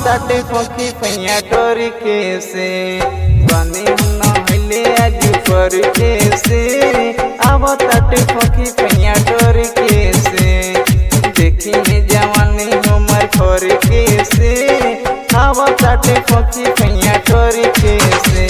ताटे फकी पैया टोरी के से बने नहले आज पर के से अब ताटे फकी पैया टोरी के से देखी जवानी उमर खोर के से अब ताटे फकी पैया टोरी के से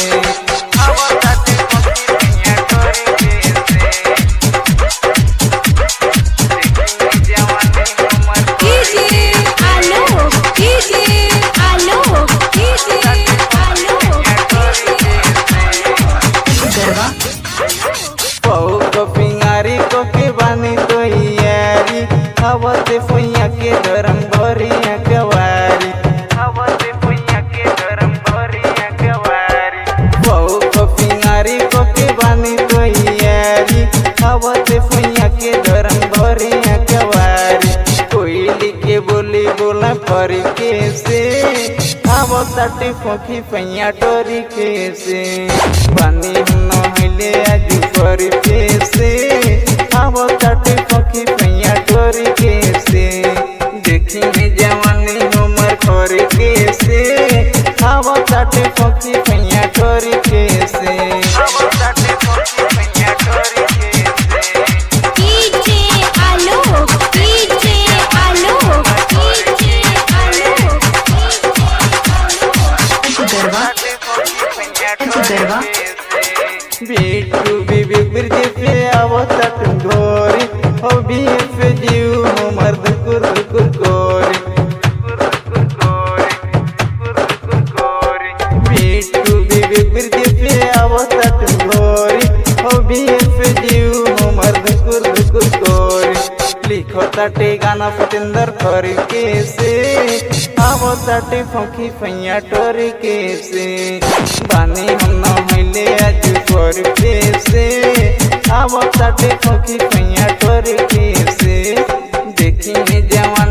पिंगारी को के बानी तो यारी हवते फैया के धर्म भरिया कवारी हवते फैया के धर्म भरिया कवारी बहु को पिंगारी को के बानी तो यारी हवते फैया के धर्म भरिया कवारी कोयली के बोली बोला पर के से ताटे फकी पैया टोरी के से बानी नहले आज पर के से ताटे फकी पैया टोरी के से देखी जवानी उमर खोर के से ताटे फकी पैया टोरी के से ताटे फकी पैया टोरी के से बेटू बीबी बिरजे पे आवत घोरी हो बीफ जीव मर्द कुर कुर कोरी बेटू बीबी बिरजे पे आवत घोरी हो बीफ जीव मर्द कुर कुर कोरी लिखो ताटे गाना पतिंदर खोर के से ताटे फकी पैया टोरी के से बानी हम नहले आज पर के से ताटे फकी पैया टोरी के से देखी जवानी